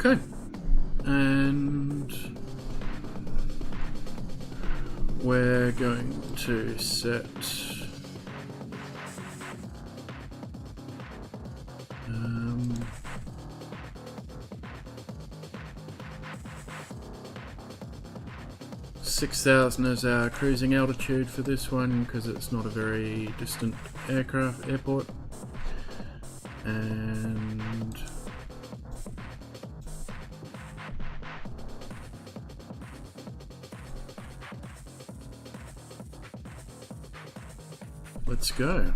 Okay, and we're going to set 6,000 as our cruising altitude for this one because it's not a very distant airport. And let's go.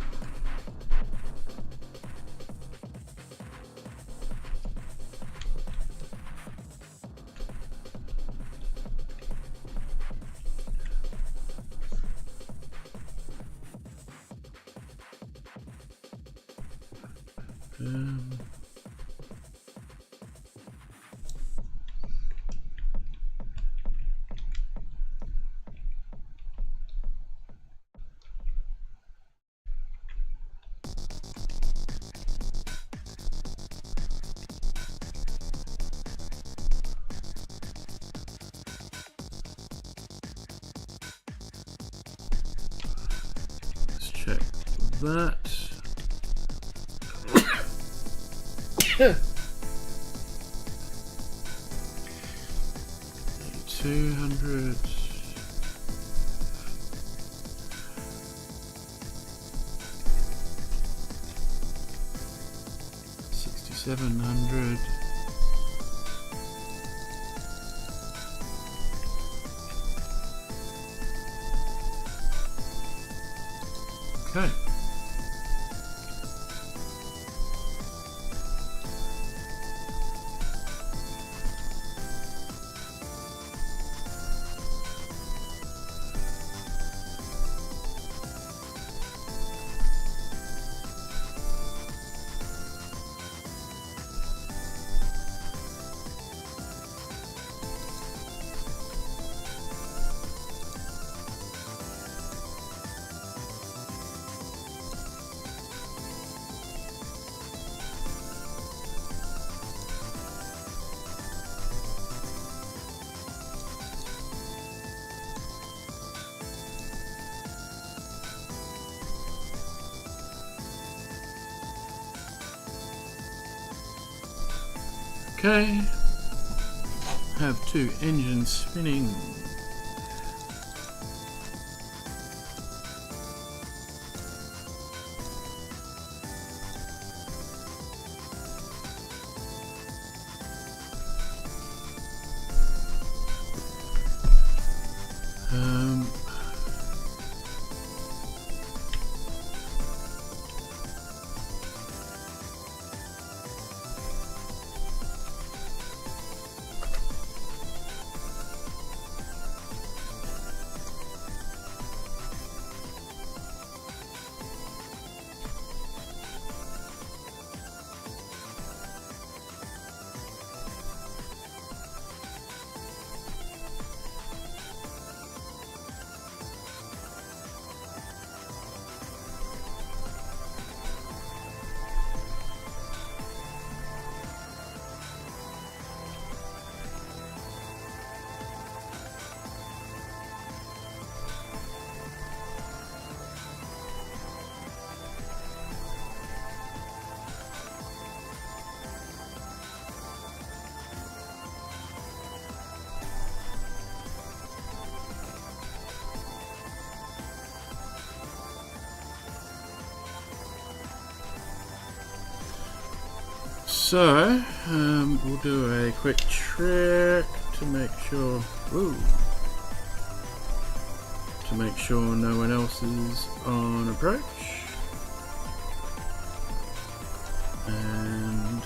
Let's check that. 200. 6,700. Okay. Okay, have 2 engines spinning. So, we'll do a quick check to make sure. To make sure no one else is on approach. And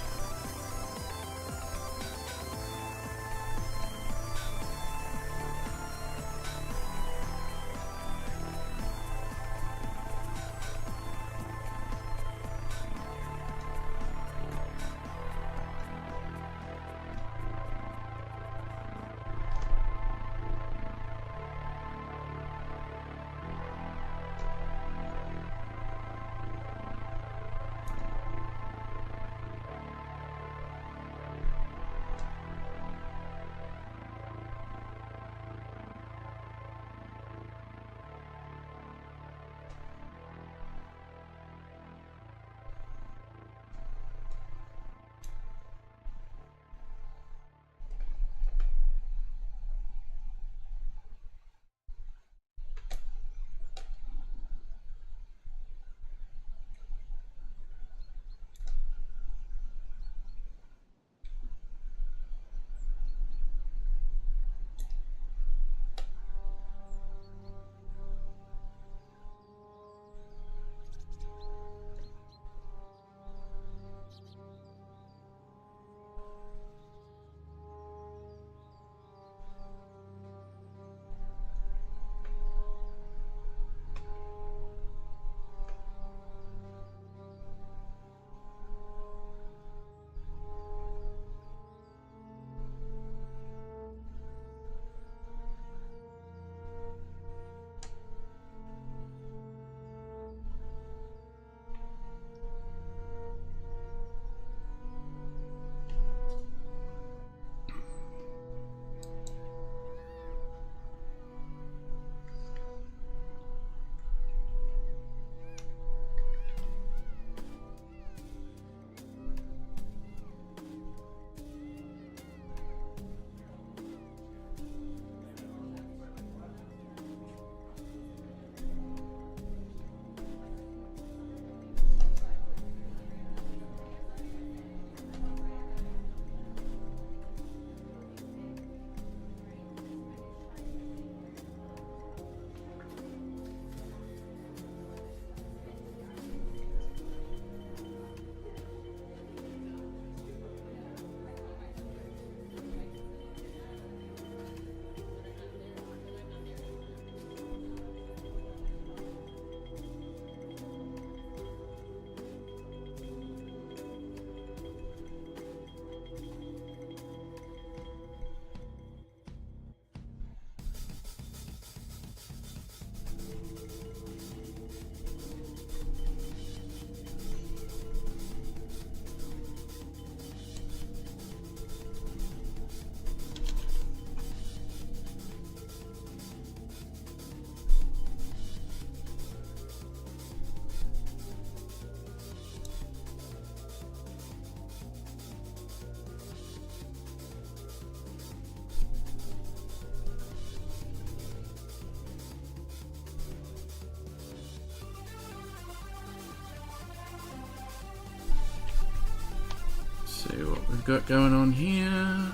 what we've got going on here.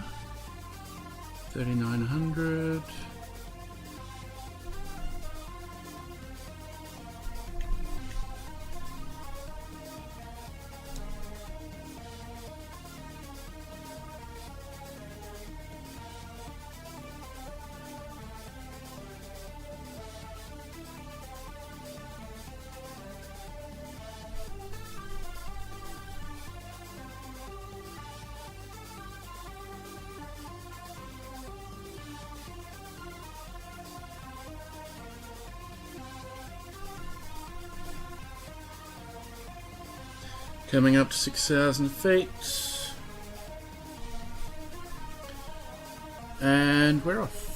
3900. Coming up to 6,000 feet. And we're off.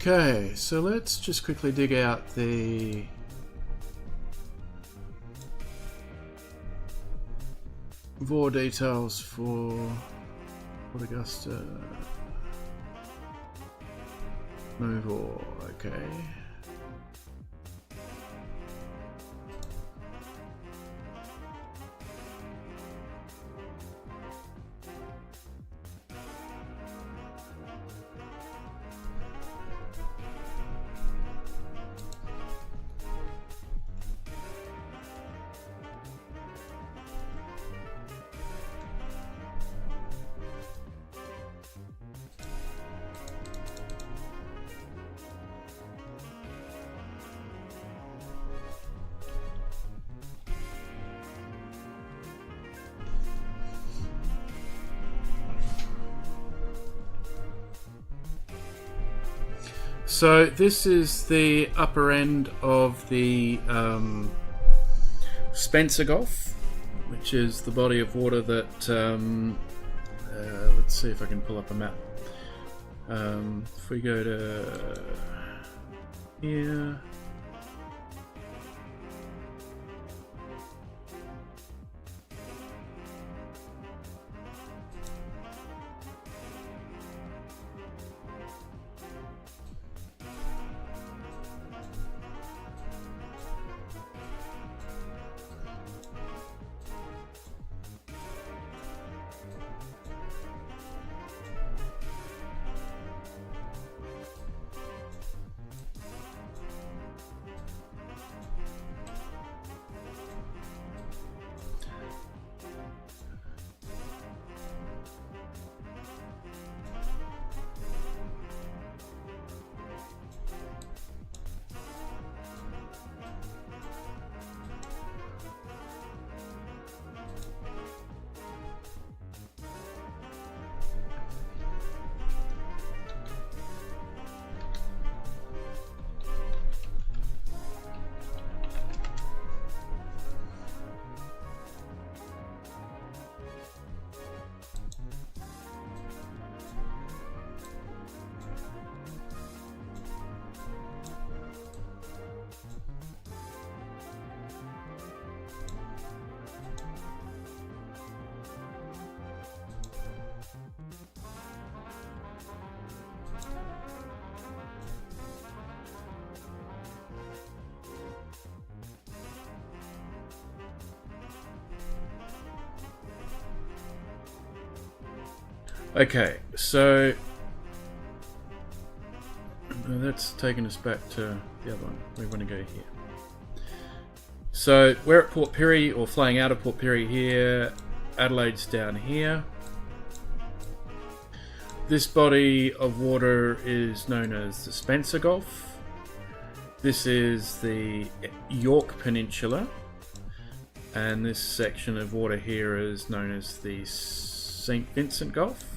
Okay, so let's just quickly dig out the VOR details for Augusta. No VOR, okay. So this is the upper end of the Spencer Gulf, which is the body of water that, let's see if I can pull up a map. If we go to here, Okay, so that's taking us back to the other one. We want to go here. So we're at Port Pirie, or flying out of Port Pirie here. Adelaide's down here. This body of water is known as the Spencer Gulf. This is the York Peninsula. And this section of water here is known as the St. Vincent Gulf.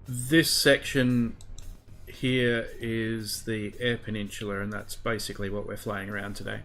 This section here is the Eyre Peninsula, and that's basically what we're flying around today.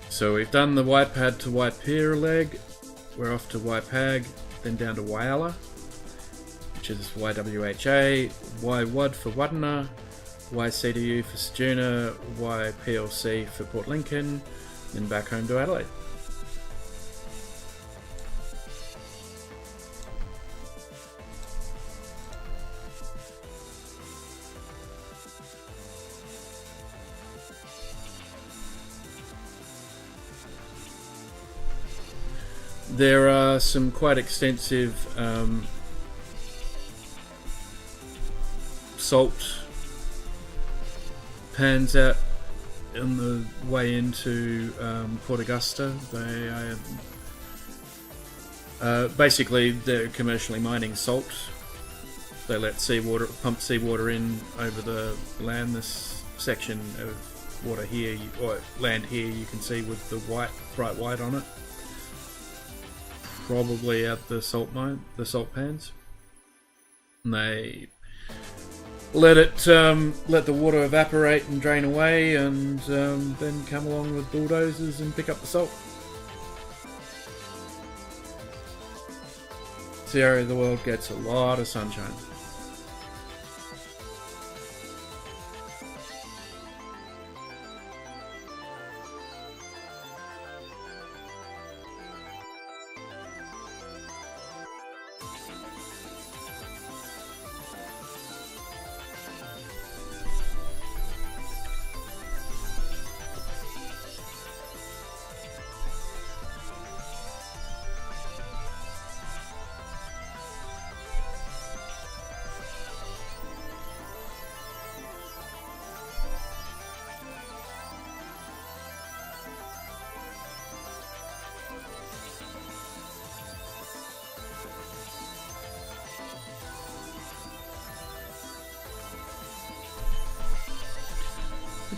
So we've done the Waipad to Waipira leg, we're off to Waipag, then down to Whyalla, which is YWHA, YWUD for Wudinna, YCDU for Ceduna, YPLC for Port Lincoln, then back home to Adelaide. There are some quite extensive salt pans out on the way into Port Augusta. They are basically they're commercially mining salt. They let pump seawater in over the land. This section of water here, or land here, you can see with the bright white on it. Probably at the salt pans. And they let the water evaporate and drain away, and then come along with bulldozers and pick up the salt. This area of the world gets a lot of sunshine.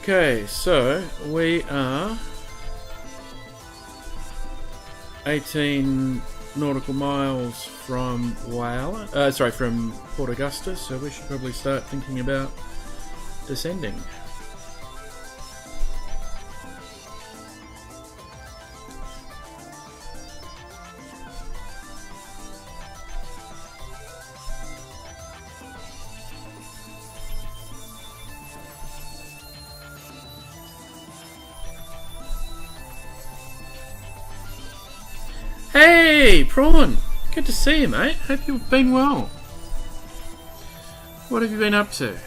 Okay, so we are 18 nautical miles from from Port Augusta, so we should probably start thinking about descending. Hey, Prawn! Good to see you, mate. Hope you've been well. What have you been up to?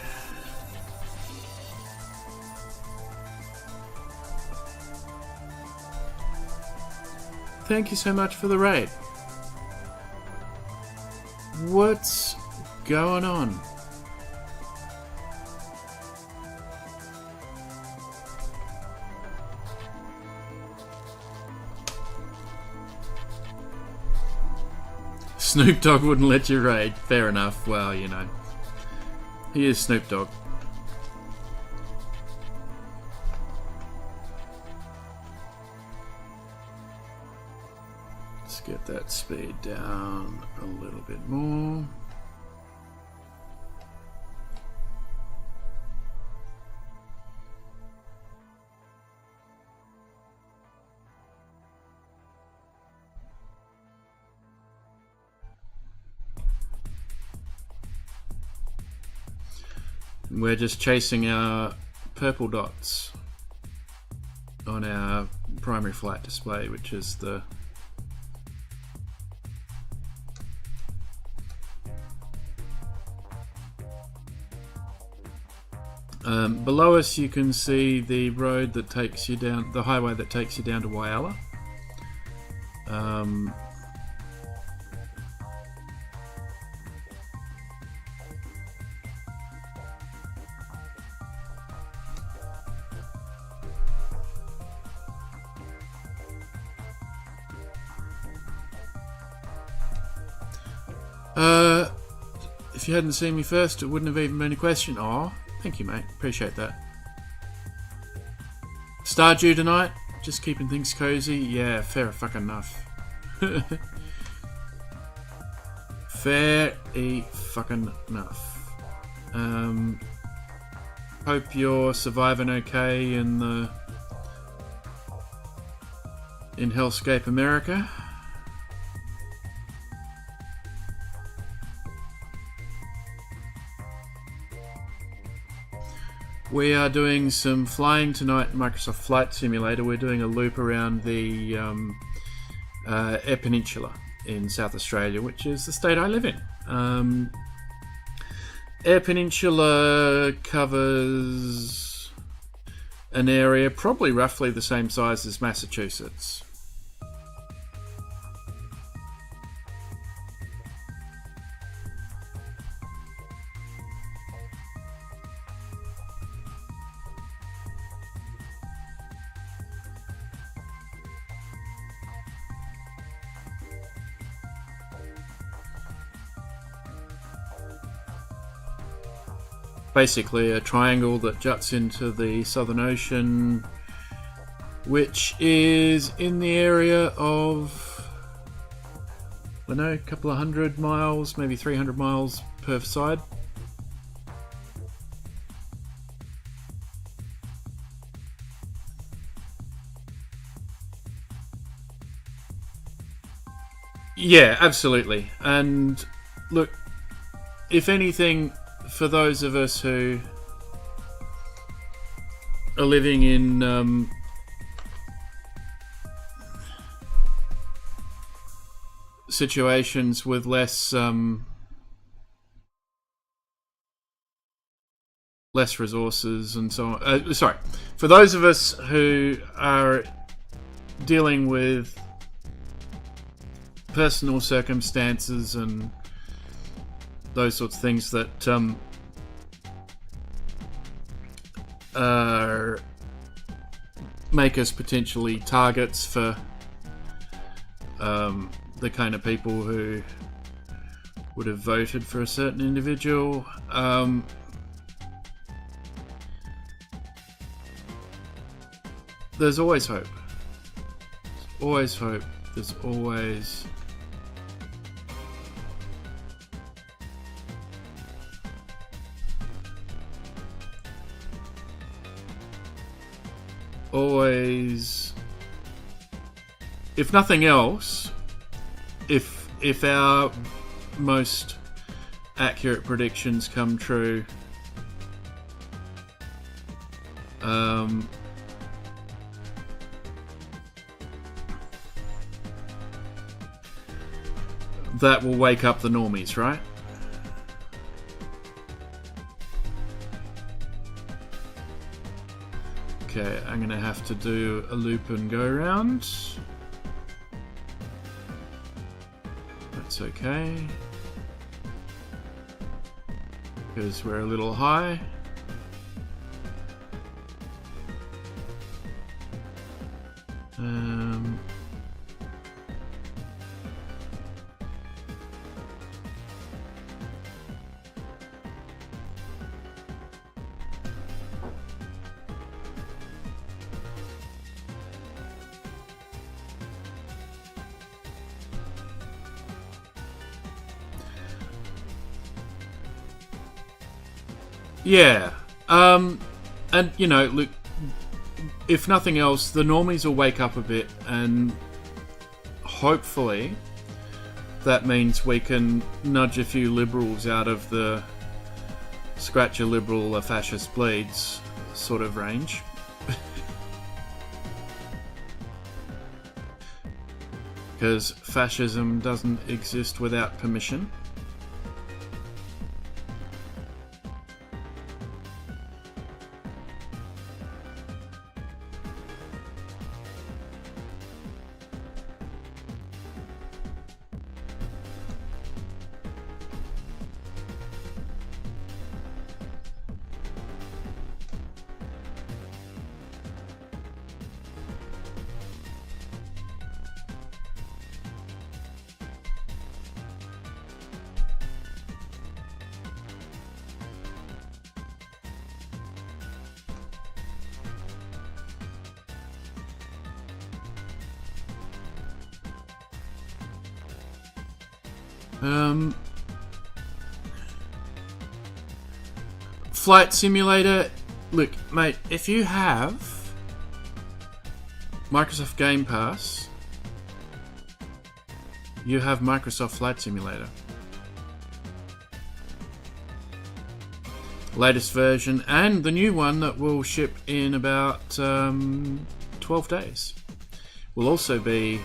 Thank you so much for the raid. What's going on? Snoop Dogg wouldn't let you raid. Fair enough. Well, you know. He is Snoop Dogg. Let's get that speed down a little bit more. We're just chasing our purple dots on our primary flight display, which is the below us. You can see the road that takes you down, the highway that takes you down to Whyalla. If you hadn't seen me first, it wouldn't have even been a question. Oh, thank you, mate. Appreciate that. Star due tonight? Just keeping things cozy? Yeah, fair fucking enough. Fair fucking enough. Hope you're surviving okay in Hellscape America. We are doing some flying tonight in Microsoft Flight Simulator. We're doing a loop around the Eyre Peninsula in South Australia, which is the state I live in. Eyre Peninsula covers an area probably roughly the same size as Massachusetts. Basically a triangle that juts into the Southern Ocean, which is in the area of, I don't know, a couple of 100 miles, maybe 300 miles per side. Yeah, absolutely. And look, if anything, for those of us who are living in situations with less resources and so on. Sorry, for those of us who are dealing with personal circumstances and those sorts of things that make us potentially targets for the kind of people who would have voted for a certain individual. There's always hope. There's always hope. There's always... always, if nothing else, if our most accurate predictions come true, that will wake up the normies, right? Okay, I'm going to have to do a loop and go around. That's okay. Because we're a little high. Yeah, and you know, look, if nothing else, the normies will wake up a bit, and hopefully that means we can nudge a few liberals out of the scratch a liberal, a fascist bleeds sort of range. Because fascism doesn't exist without permission. Flight Simulator, look, mate, if you have Microsoft Game Pass, you have Microsoft Flight Simulator. Latest version, and the new one that will ship in about 12 days. Will also be,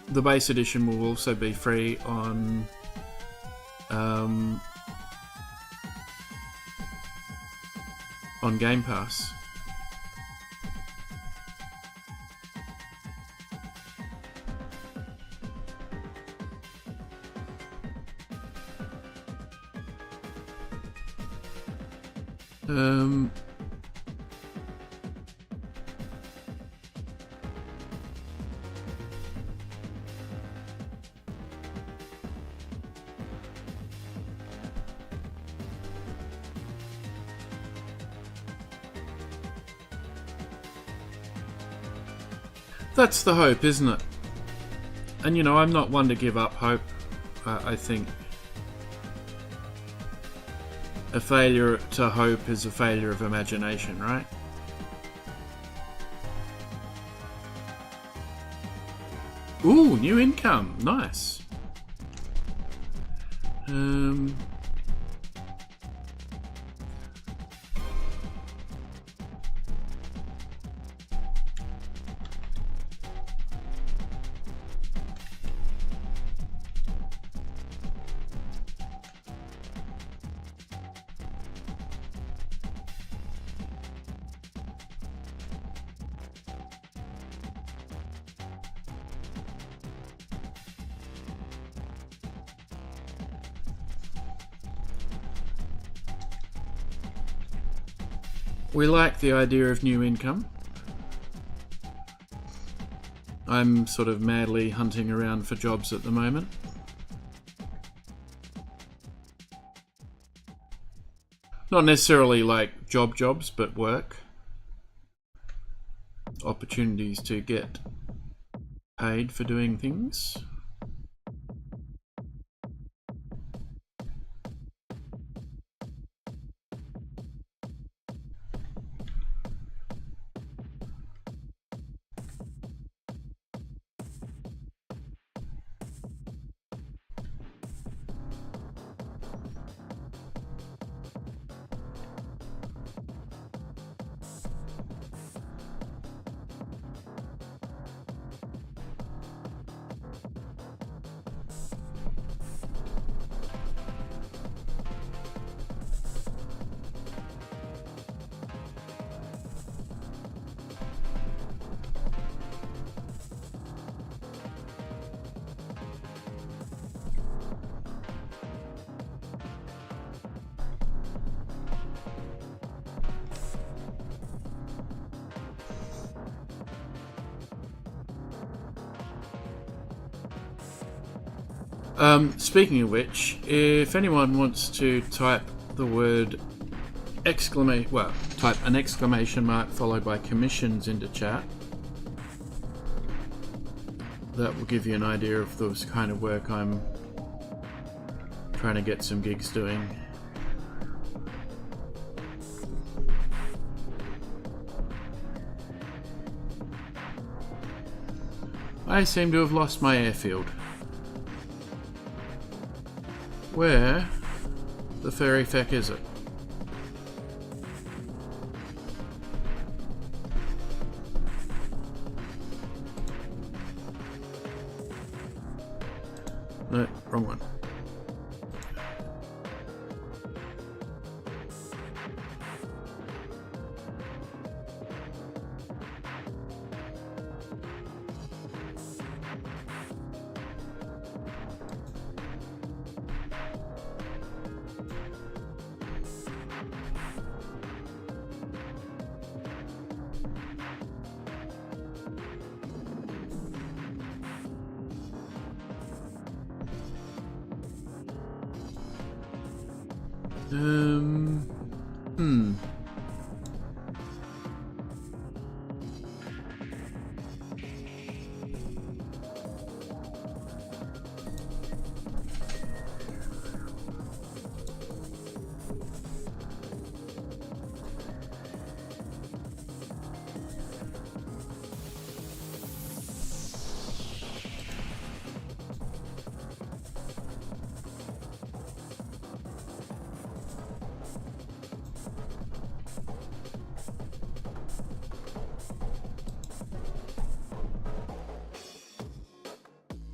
the base edition will also be free on Game Pass. That's the hope, isn't it? And you know, I'm not one to give up hope. I think a failure to hope is a failure of imagination, right? Ooh, new income. Nice. We like the idea of new income. I'm sort of madly hunting around for jobs at the moment. Not necessarily like jobs, but work. Opportunities to get paid for doing things. Speaking of which, if anyone wants to type the word type an exclamation mark followed by commissions into chat, that will give you an idea of the kind of work I'm trying to get some gigs doing. I seem to have lost my airfield. Where the furry feck is it? No, wrong one.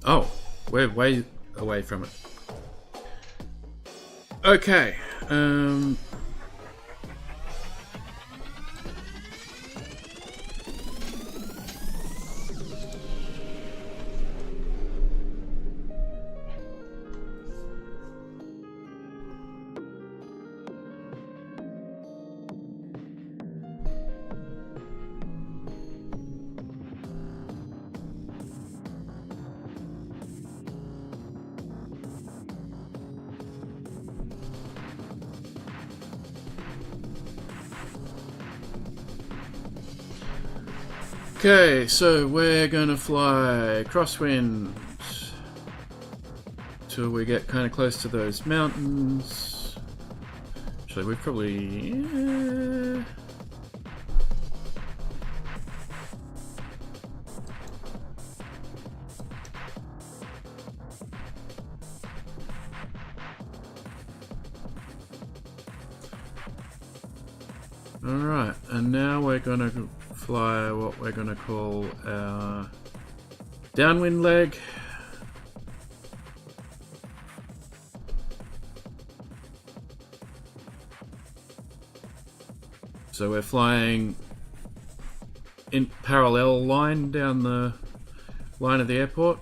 Oh, we're way away from it. Okay. Okay, so we're gonna fly crosswind till we get kind of close to those mountains. Actually, we probably... Alright, and now we're gonna fly what we're gonna call our downwind leg. So we're flying in parallel line down the line of the airport.